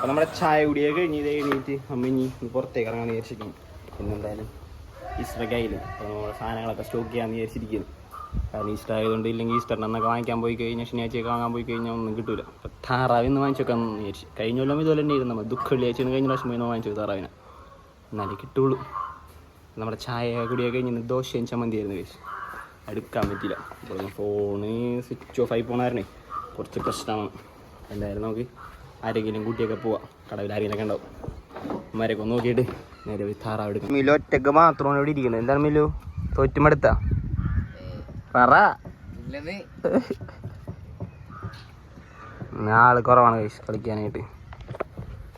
അപ്പോൾ നമ്മുടെ ചായ കുടിയൊക്കെ കഴിഞ്ഞ് ഇത് എണീറ്റ് അമ്മ ഇനി പുറത്തേക്ക് ഇറങ്ങാൻ വിചാരിച്ചിരിക്കുന്നു. പിന്നെന്തായാലും ഈസ്റ്ററൊക്കെ ആയില്ലേ, അപ്പോൾ നമ്മൾ സാധനങ്ങളൊക്കെ സ്റ്റോക്ക് ചെയ്യാമെന്ന് വിചാരിച്ചിരിക്കുന്നു. കാരണം ഈസ്റ്റർ ആയതുകൊണ്ട് ഇല്ലെങ്കിൽ ഈസ്റ്ററിനൊക്കെ വാങ്ങിക്കാൻ പോയി കഴിഞ്ഞാൽ ശനിയാഴ്ചയൊക്കെ വാങ്ങാൻ പോയി കഴിഞ്ഞാൽ ഒന്നും കിട്ടില്ല. അപ്പോൾ താറാവ് ഇന്ന് വാങ്ങിച്ചൊക്കെ ഒന്ന് വിചാരിച്ചു. കഴിഞ്ഞ കൊല്ലം ഇതുപോലെ തന്നെ ഇരുന്നു നമ്മൾ ദുഃഖ വെള്ളിയാഴ്ച കഴിഞ്ഞ പ്രാവശ്യം പോയി വാങ്ങിച്ചു താറാവിനെ, എന്നാലേ കിട്ടുള്ളൂ. നമ്മുടെ ചായ കുടിയൊക്കെ കഴിഞ്ഞ് ദോശയും ചമ്മന്തി ആയിരുന്നു കഴിച്ചു, എടുക്കാൻ പറ്റില്ല. അപ്പോൾ ഫോണ് സ്വിച്ച് ഓഫ് ആയി പോകണമായിരുന്നേ, കുറച്ച് പ്രശ്നമാണ്. എന്തായാലും നമുക്ക് ആരെങ്കിലും കൂട്ടിയൊക്കെ പോവാം, കടവിൽ ആരെങ്കിലൊക്കെ ഉണ്ടാവും. അമ്മമാരൊക്കെ ഒന്ന് നോക്കിയിട്ട് നേരെ പോയി താറാവ് എടുക്കും. മിലു ഒറ്റക്ക് മാത്രമാണ് ഇവിടെ ഇരിക്കുന്നത്. എന്താണ് മിലു തോറ്റുമെടുത്ത പറ? ആള് കുറവാണ് കഴിച്ച് കളിക്കാനായിട്ട്,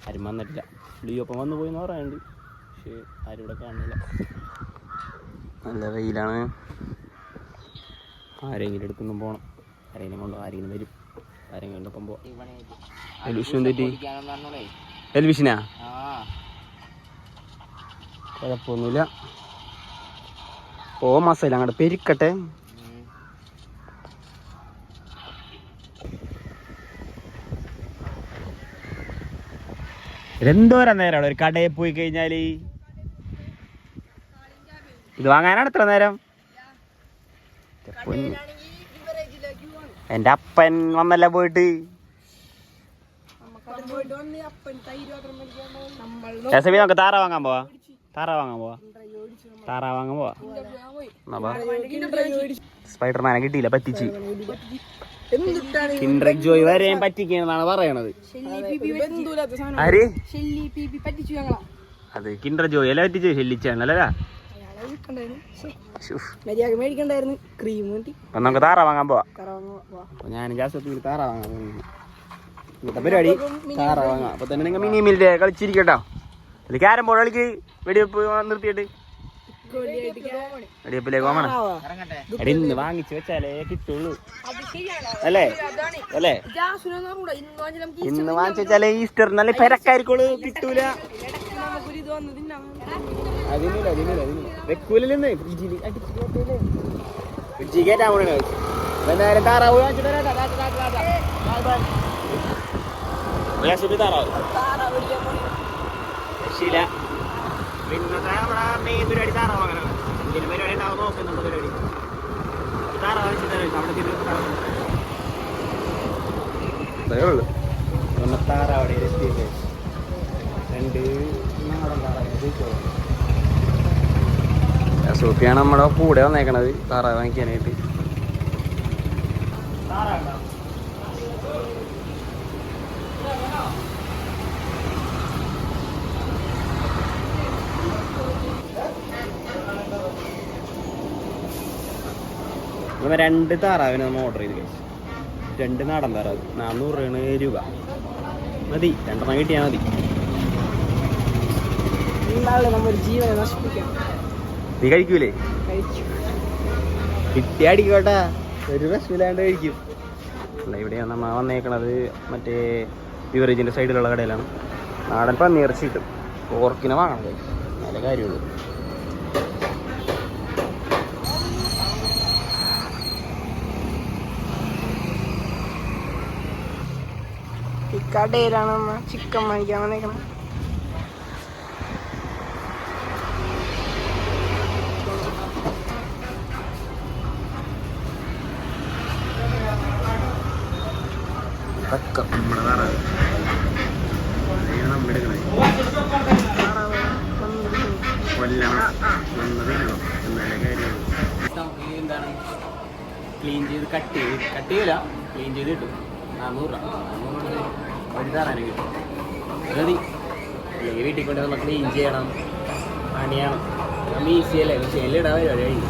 ആരും വന്നിട്ടില്ല. ലിയോപ്പം വന്നു പോയി എന്ന് പറയാനുണ്ട്, പക്ഷേ ആരും ഇവിടെ കാണില്ല. നല്ല വെയിലാണ്. ആരെങ്കിലും എടുക്കൊന്നും പോകണം, ആരെങ്കിലും കൊണ്ടോ ആരെങ്കിലും വരും, ആരെങ്കിലും ഒപ്പം പോവാം. എൽവിഷൻ തെറ്റി എൽവിഷനാ കുഴപ്പമൊന്നുമില്ല. ഓ മസാല അങ്ങോട്ട് പെരിക്കട്ടെ. എന്തോരം നേരം അവിടെ ഒരു കടയിൽ പോയി കഴിഞ്ഞാൽ ഇത് വാങ്ങാനാണ് എത്ര നേരം? എൻ്റെ അപ്പൻ വന്നല്ല പോയിട്ട്. നമുക്ക് താറ വാങ്ങാൻ പോവാ, സ്പൈഡർമാനെ കിട്ടിയില്ല, പറ്റിച്ച്. കിൻഡർ ജോയ് വരെ പറ്റിക്കാന്നാണ് പറയണത്. ആര്? അത് കിൻഡർ ജോയ് അല്ല പറ്റിച്ച്, ഷെല്ലിച്ചാണല്ലേ. നമുക്ക് താറ വാങ്ങാൻ പോവാ. ഞാൻ ജാസ്തി താറ വാങ്ങാൻ പോകുന്നു. ഇന്നത്തെ പരിപാടി താറ വാങ്ങാം. അപ്പൊ തന്നെ നിങ്ങൾ മിനി മില്ല് കളിച്ചിരിക്കട്ടോ. അതിൽ ക്യാരം ബോർഡ് കളിക്ക് വെടിവെപ്പ് നിർത്തിയിട്ട് വെടിവെപ്പിലേക്ക് പോകണം. എടി ഇന്ന് വാങ്ങിച്ചു വെച്ചാലേ കിട്ടുള്ളൂ അല്ലേ? അല്ലേ ഇന്ന് വാങ്ങിച്ചു വെച്ചാലേ ഈസ്റ്റർ നല്ല പെരക്കായിരിക്കുള്ളൂ, കിട്ടൂല. വെക്കൂലെന്ന് ഫ്രിഡ്ജിൽ കയറ്റാൻ പോണ. എന്തായാലും താറാവ് വാങ്ങിച്ചിട്ട് താറാവ് രക്ഷയില്ല. പിന്നത്തെ നമ്മുടെ മെയിൻ പരിപാടി താറാവ് വാങ്ങാനാണ്. എന്തെങ്കിലും പരിപാടി ഉണ്ടാവും നോക്കുന്നുണ്ട്. പരിപാടി താറാവ് വാങ്ങിച്ചിട്ട് അവിടെ നമ്മുടെ താറാവിടെ രജിസ്റ്റർ രണ്ട് നാടൻ താറാവ്. സൂപ്പിയാണ് നമ്മുടെ കൂടെ വന്നേക്കണത് താറാവ് വാങ്ങിക്കാനായിട്ട്. ഇവ രണ്ട് താറാവിന് നമ്മൾ ഓർഡർ ചെയ്ത് കഴിച്ചു. രണ്ട് നാടൻ താറാവ് 400 രൂപ മതി, 2 കിട്ടിയാൽ മതി. നീ കഴിക്കൂലേ? കിട്ടിയ അടിക്കോട്ടെ, ഒരു പ്രശ്നമില്ലാണ്ട് കഴിക്കും. അല്ല, ഇവിടെയാണ് നമ്മൾ വന്നേക്കണത് മറ്റേ ബിവറേജിൻ്റെ സൈഡിലുള്ള കടയിലാണ്. നാടൻ പന്നിയിറച്ചി കിട്ടും. പോർക്കിനെ വാങ്ങണം, നല്ല കാര്യമുള്ളൂ. ഈ കടയിലാണ് നമ്മൾ ചിക്കൻ വാങ്ങിക്കാൻ വന്നേക്കണം. എന്താണ് ക്ലീൻ ചെയ്ത് കട്ട് ചെയ്യില്ല, ക്ലീൻ ചെയ്ത് കിട്ടും. 400 രൂപ ഒരു താറാനെ കിട്ടും. മതി. അല്ലെങ്കിൽ വീട്ടിൽ കൊണ്ട് നമ്മൾ ക്ലീൻ ചെയ്യണം, പണിയാണ്. നമ്മൾ ഈസിയല്ലേ, ശരിയിലിടാൻ പരിപാടി കഴിഞ്ഞു.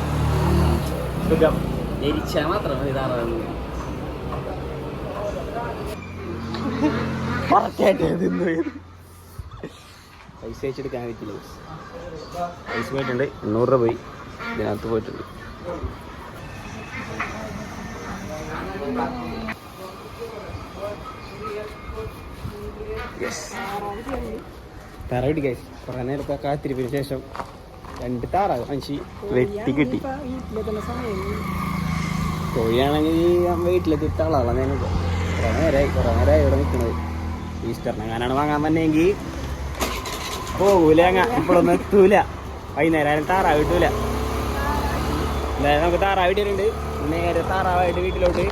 സുഖം, എരിച്ചാൽ മാത്രം മതി താറാവ്. പൈസ അയച്ചെടുക്കാൻ പറ്റില്ല. പൈസ പോയിട്ടുണ്ട്, 800 രൂപ പോയി. ഇതിനകത്ത് പോയിട്ടുണ്ട്. താറാവ് കിട്ടി. കുറേ നേരത്തെ കാത്തിരിപ്പിന് ശേഷം 2 താറാവ് അഞ്ച് വെട്ടി കിട്ടി. കോഴിയാണെങ്കിൽ വീട്ടിലെത്തിയിട്ട് ആളാണ്. കുറേ നേരമായി ഇവിടെ നിൽക്കുന്നത്. ഈസ്റ്ററിന് ഞാനാണ് വാങ്ങാൻ വന്നെങ്കിൽ പോകൂല ഇപ്പോഴൊന്നും എത്തൂല. വൈകുന്നേരം ആയാലും താറാവ് കിട്ടൂല. എന്തായാലും നമുക്ക് താറാവ് കിട്ടിയിട്ടുണ്ട്. നേരെ താറാവായിട്ട് വീട്ടിലോട്ട്.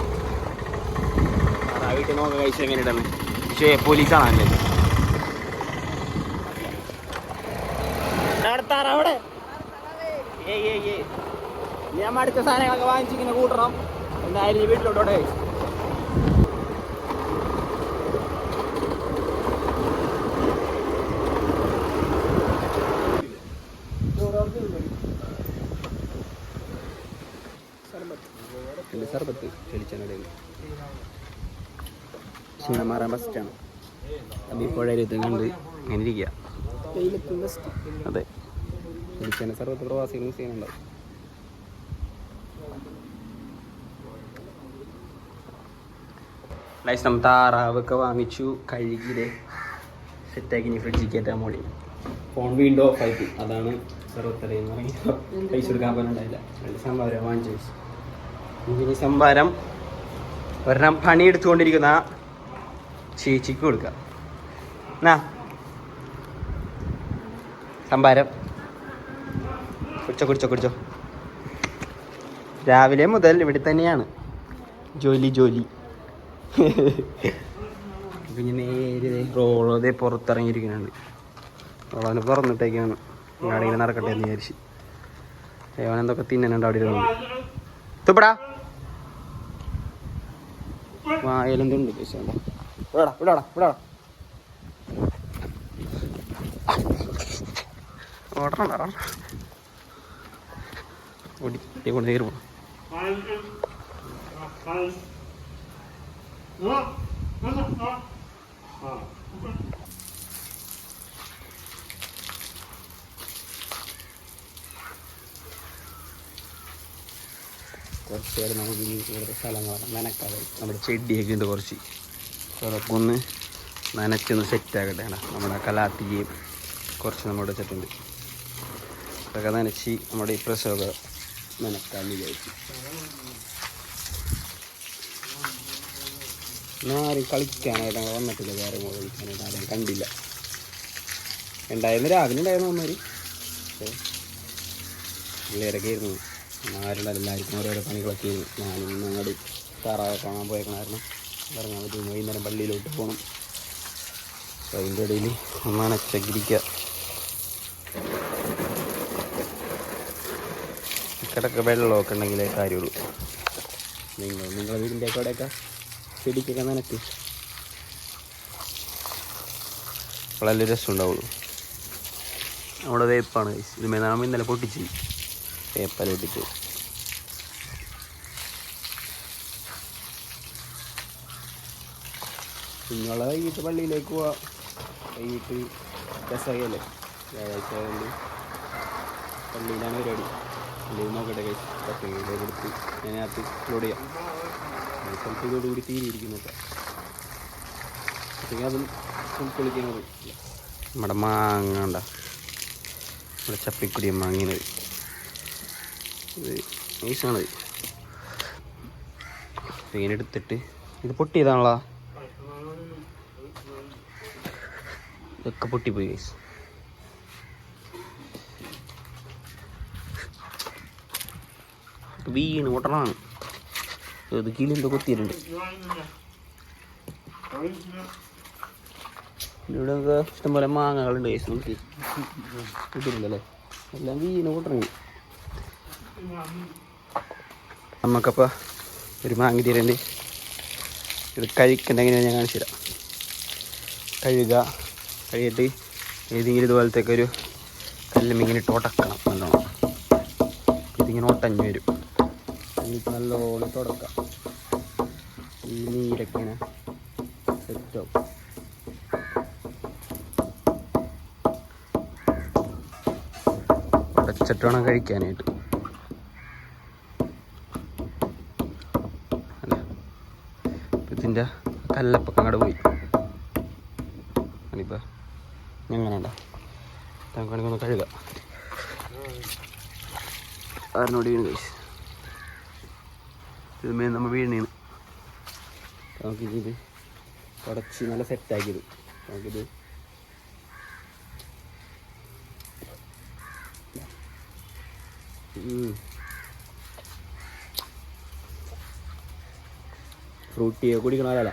താറാവ് വീട്ടിൽ നോക്കാൻ കഴിച്ചു എങ്ങനെ ഇടുന്നത്. പക്ഷേ പോലീസാണല്ലേ താറാവിടെ. ഞാൻ അടുത്ത സാധനങ്ങളൊക്കെ വാങ്ങിച്ചിങ്ങനെ കൂട്ടണം. എന്തായാലും വീട്ടിലോട്ടോടെ സർബത്ത് ചെളിച്ചനടയിൽ ക്ഷീണമാറാൻ ബസ്റ്റാണ്. അപ്പം ഇപ്പോഴരുത് കണ്ട് അങ്ങനെ ഇരിക്കുക. അതെ, ചെളിച്ചന സർബത്ത് പ്രവാസികൾ ചെയ്യുന്നുണ്ടാവും. ലൈസ് നമ്മൾ താറാവൊക്കെ വാങ്ങിച്ചു, കഴുകിയിലെ സെറ്റാക്കി ഇനി ഫ്രിഡ്ജിൽ കയറ്റാൻ മോളി. ഫോൺ വീണ്ടും ഓഫായിട്ട്, അതാണ് സർവത്തരയെന്ന് പറഞ്ഞ് പൈസ കൊടുക്കാൻ പോലുണ്ടായില്ല. സംഭാരം വാങ്ങിച്ചു. ഇനി സംഭാരം ഒരെണ്ണം പണിയെടുത്തുകൊണ്ടിരിക്കുന്ന ചേച്ചിക്ക് കൊടുക്കാം. എന്നാ സംഭാരം കുടിച്ചോ. രാവിലെ മുതൽ ഇവിടെ തന്നെയാണ് ജോലി. പിന്നെ നേരെ റോളതെ പുറത്തിറങ്ങിയിരിക്കുന്നുണ്ട്. റോളവന് തുറന്നിട്ടേക്കാണ്. അവിടെ നടക്കട്ടെ എന്ന് വിചാരിച്ച്. അവനെന്തൊക്കെ തിന്നുന്നുണ്ട് അവിടെ ഇരുന്നുണ്ട്. തുപ്പടാ വായലെന്തുണ്ട് പൈസ വിടാടാ ഓടണ്ട ഓടി കൊണ്ട് കയറി പോണം. കുറച്ച് നേരം നമുക്ക് ഇനി കൂടുതൽ സ്ഥലങ്ങളാണ് നനക്കാതെ. നമ്മുടെ ചെടിയൊക്കെ ഉണ്ട് കുറച്ച്, അതൊക്കെ ഒന്ന് നനച്ചൊന്ന് സെറ്റാക്കട്ടെ. നമ്മുടെ കലാത്തിയും കുറച്ച് നമ്മുടെ വെച്ചിട്ടുണ്ട്. അതൊക്കെ നനച്ച് നമ്മുടെ ഈ പ്രസവമൊക്കെ നനക്കാൻ വിചാരിച്ചു. ആരും കളിക്കാനായിട്ട് അങ്ങനെ വന്നിട്ടില്ല. വേറെ കളിക്കാനായിട്ട് ആരും കണ്ടില്ല. രാവിലെ ഉണ്ടായിരുന്നു അമ്മമാർ. പിള്ളേരൊക്കെ ആയിരുന്നു. എല്ലാവർക്കും ഓരോരോ പണികളൊക്കെ ആയിരുന്നു. ഞാനും ഞങ്ങളുടെ താറാവെ കാണാൻ പോയേക്കണമായിരുന്നു. ഇറങ്ങാൻ പറ്റും. വൈകുന്നേരം പള്ളിയിലോട്ട് പോകണം. അപ്പോൾ അതിൻ്റെ ഇടയിൽ നനച്ചകിരിക്കുക. ഇക്കടൊക്കെ വെള്ളമൊക്കെ ഉണ്ടെങ്കിലേ കാര്യമുള്ളൂ. നിങ്ങളുടെ വീടിൻ്റെ അവിടെയൊക്കെ ചെടിക്കൊക്കെ നനക്ക്. വളരെ രസം ഉണ്ടാവുള്ളൂ. അവിടെ വേപ്പാണ്. ഇതുമേ നാം ഇന്നലെ പൊട്ടിച്ച് വേപ്പല ഇട്ടിട്ട്. നിങ്ങളെ വൈകിട്ട് പള്ളിയിലേക്ക് പോവാം. വൈകിട്ട് രസമല്ലേ, വ്യാഴാഴ്ച ആയതുകൊണ്ട് പള്ളിയിലാണ് പരിപാടി. പള്ളിയിൽ നോക്കട്ടെ കൊടുത്ത് അതിനകത്ത് ലോഡ് ചെയ്യാം. ചിലപ്പോൾ ഇതോടുകൂടി തീരിയിരിക്കുന്നുണ്ട്. അല്ലെങ്കിൽ അതും പൊളിക്കുന്നത്. നമ്മുടെ മാങ്ങ ഉണ്ട, നമ്മുടെ ചപ്പിക്കുടിയ മാങ്ങിയത് ഇത് നൈസാണത്. ഇങ്ങനെ എടുത്തിട്ട് ഇത് പൊട്ടിയതാണല്ലോ. ഇതൊക്കെ പൊട്ടിപ്പോയി ഗൈസ്. വീണ് പൊട്ടണമാണ്. ഇത് കീലെന്തോ കൊത്തിയിട്ടുണ്ട്. ഇവിടെ ഇഷ്ടംപോലെ മാങ്ങകളുണ്ട് ഗൈസ്. നോക്കി കിട്ടിയില്ലല്ലേ, എല്ലാം വീണ് പൊട്ടണി. നമുക്കപ്പോൾ ഒരു മാങ്ങ തീരുന്നുണ്ട്. ഇത് കഴിക്കേണ്ട എങ്ങനെയാണ് ഞാൻ കാണിച്ചു തരാം. കഴുകിയിട്ട് ഏതെങ്കിലും ഇതുപോലത്തേക്ക് ഒരു കല്ലുമിങ്ങനെ ഇട്ട് ഉടക്കണം നല്ലോണം. ഇതിങ്ങനെ ഒട്ടഞ്ഞ് വരും. എനിക്ക് നല്ലോണം തുടക്കാം. ഈ നീരൊക്കെ ഇങ്ങനെ സെറ്റാവും. ഉടച്ചിട്ട് വേണം കഴിക്കാനായിട്ട്. ഇതിൻ്റെ കല്ലപ്പൊക്കെ അങ്ങോട്ട് പോയി. അതിപ്പോൾ എങ്ങനെ ഉണ്ടോ നമുക്കാണെങ്കിൽ കഴുകാം. ആറിനോട് വീണ് കഴിച്ചു. ഇതുമേ നമ്മൾ വീണീന്ന് നമുക്ക് ഇത് തുടച്ച് നല്ല സെറ്റാക്കിയത്. നമുക്കിത് ഫ്രൂട്ടി കുടിക്കണമല്ല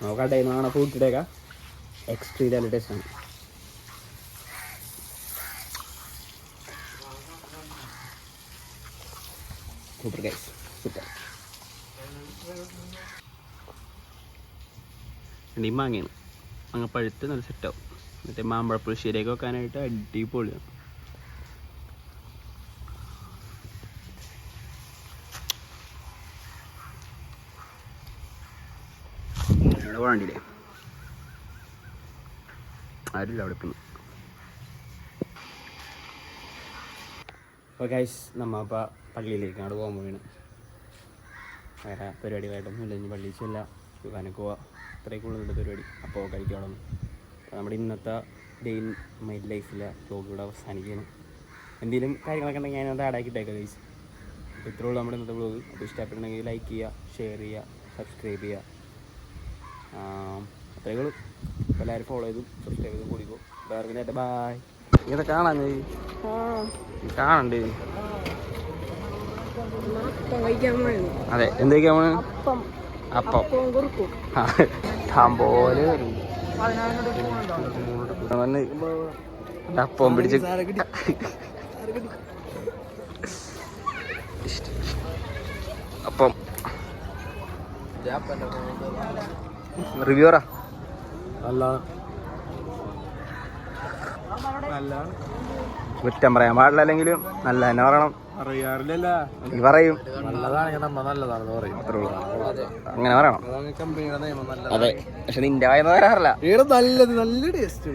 നമുക്ക് കടയിൽ നിന്ന് കാണാൻ ഫ്രൂട്ടിയുടെയൊക്കെ എക്സ്ട്രീം നല്ല ടേസ്റ്റാണ്. Super guys, super. ഈ മാങ്ങയാണ്, മാങ്ങ പഴുത്ത് നല്ല സെറ്റാവും. മറ്റേ മാമ്പഴപ്പുളിശ്ശേരിയൊക്കെ വെക്കാനായിട്ട് അടിപൊളിയാണ്. ഇവിടെ വേണ്ടിയില്ലേ ആരില്ല അവിടെ പിന്നെ. അപ്പോൾ ഗൈസ് നമ്മൾ ഇപ്പോൾ പള്ളിയിലേക്ക് അങ്ങോട്ട് പോകാൻ പോവുകയാണ്. വേറെ പരിപാടികളായിട്ടൊന്നും ഇല്ല. ഇനി പള്ളിയിൽ ചെല്ലാം, ദുകാനൊക്കെ പോവാം. ഇത്രയൊക്കെ ഉള്ളുന്നുണ്ട് പരിപാടി. അപ്പോൾ കഴിക്കണം. അപ്പോൾ നമ്മുടെ ഇന്നത്തെ ഡേ ഇൻ മൈ ലൈഫിലെ വ്ലോഗ് ഇവിടെ അവസാനിക്കുകയാണ്. എന്തെങ്കിലും കാര്യങ്ങളൊക്കെ ഉണ്ടെങ്കിൽ ഞാനത് ആഡാക്കിയിട്ടേക്കാം ഗൈസ്. അപ്പോൾ ഇത്രേ ഉള്ളൂ നമ്മുടെ ഇന്നത്തെ വ്ലോഗ്. അപ്പോൾ ഇഷ്ടപ്പെട്ടുണ്ടെങ്കിൽ ലൈക്ക് ചെയ്യുക, ഷെയർ ചെയ്യുക, സബ്സ്ക്രൈബ് ചെയ്യുക. അത്രയേ ഉള്ളൂ. അപ്പോൾ എല്ലാവരും ഫോളോ ചെയ്തും സബ്സ്ക്രൈബ് ചെയ്തും കൂടിക്കോ. വേറെ ബായ്. ഇങ്ങനെ കാണാൻ കാണണ്ടേ? അതെ, എന്തൊക്കെയാണ്? അപ്പം പോലെ അപ്പം പിടിച്ച് അപ്പം റിവ്യൂറാ കുറ്റം പറയാൻ പാടില്ല, അല്ലെങ്കിലും നല്ല തന്നെ പറയണം. നീ പറയും അങ്ങനെ പറയണം. അതെ, പക്ഷെ നിന്റെ വായന വരാറില്ല. നല്ലത്, നല്ല ടേസ്റ്റ്.